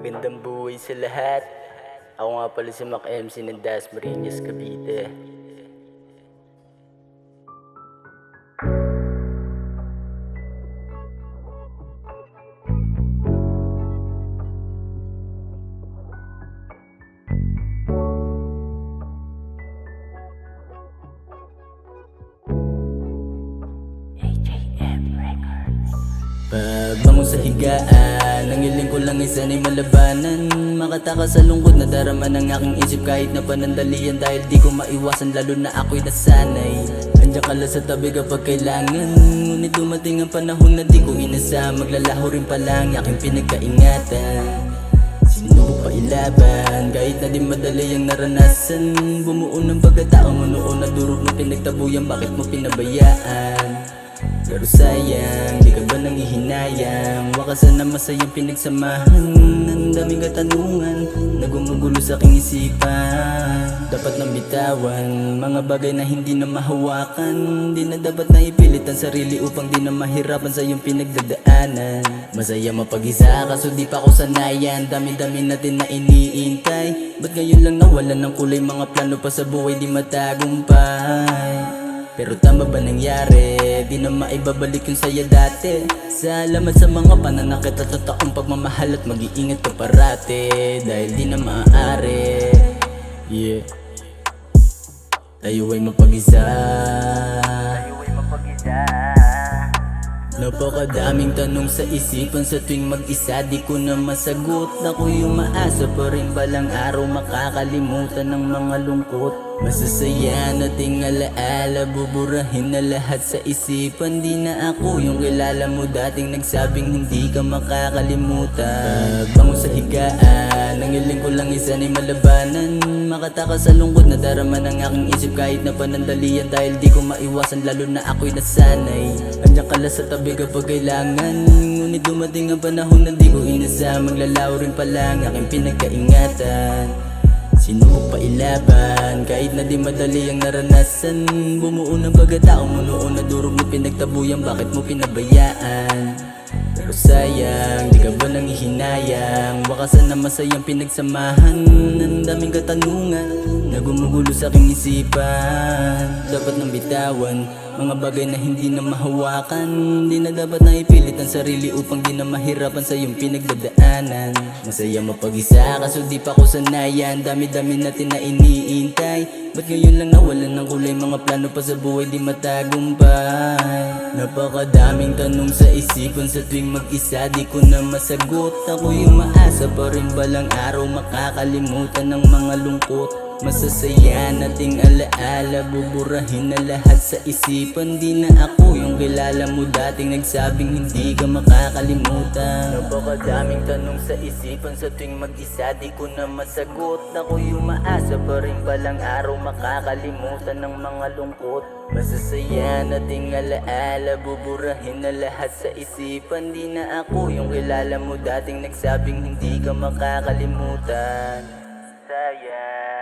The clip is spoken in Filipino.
Magandang buhay sa lahat. Ako nga pala si Mac MC ng Dasmariñas, Cavite. Pagbangon sa higaan, ang hiling ko lang ay sana'y malabanan. Makatakas sa lungkot na darama ng aking isip kahit na panandalian, dahil di ko maiwasan lalo na ako'y nasanay. Andiyan ka lang sa tabi kapag kailangan, ngunit dumating ang panahon na di ko inasa. Maglalaho rin pala ang aking pinagkaingatan. Sinubok pa ilaban, kahit na di madali ang naranasan. Bumuo ng pagkatao mo noon na durog mo pinagtabuyan, bakit mo pinabayaan? Pero sayang, di ka ba nangihinayang? Wakasan na masayang pinagsamahan. Ang daming katanungan na gumugulo sa aking isipan. Dapat nang bitawan mga bagay na hindi na mahawakan. Di na dapat na ipilit ang sarili upang di na mahirapan sa iyong pinagdadaanan. Masaya mapag-isa kaso di pa ako sanayan. Dami-dami natin na iniintay. Ba't ngayon lang nawalan ng kulay? Mga plano pa sa buhay di matagumpay. Pero tama ba nangyari? Di na maibabalik yung saya dati. Salamat sa mga pananakit at totoong pagmamahal, at mag-iingat ka parati, dahil di na maaari. Yeah, tayo ay mapag-isa. Napakadaming tanong sa isipan sa tuwing mag-isa, di ko na masagot. Ako'y umaasa pa rin balang araw makakalimutan ng mga lungkot. Masasaya nating alaala, buburahin na lahat sa isipan. Di na ako yung kilala mo dating nagsabing hindi ka makakalimutan. Pagbangon sa higaan, ang hiling ko lang isana'y malabanan. Makatakas sa lungkot na darama ng aking isip kahit na panandalian, dahil di ko maiwasan lalo na ako'y nasanay. Andiyan ka lang sa tabi kapag kailangan, ngunit dumating ang panahon na di ko inasa. Maglalaho rin pala ang aking pinagkaingatan. Sinubok pa ilaban, kahit na di madali ang naranasan. Bumuo ng pagkatao mo noon na durog mo pinagtabuyan, bakit mo pinabayaan? Pero sayang, di ka ba nangihinayang? Wakasan na masayang pinagsamahan. Ang daming katanungan na gumugulo sa aking isipan. Dapat nang bitawan mga bagay na hindi na mahawakan. Di na dapat na ipilit ang sarili upang di na mahirapan sa iyong pinagdadaanan. Masaya mapag-isa kaso di pa ko sanayan. Dami-dami natin na iniintay. Ba't ngayon lang nawalan ng kulay? Mga plano pa sa buhay di matagumpay. Napakadaming tanong sa isipan sa tuwing mag-isa, di ko na masagot. Ako'y umaasa pa rin balang araw makakalimutan ng mga lungkot. Masasaya nating alaala, buburahin na lahat sa isipan. Di na ako yung kilala mo dating nagsabing hindi ka makakalimutan. Napakadaming tanong sa isipan sa tuwing mag-isa, di ko na masagot. Ako'y umaasa pa rin balang araw makakalimutan ng mga lungkot. Masasaya nating alaala, buburahin na lahat sa isipan. Di na ako yung kilala mo dating nagsabing hindi ka makakalimutan. Sayang.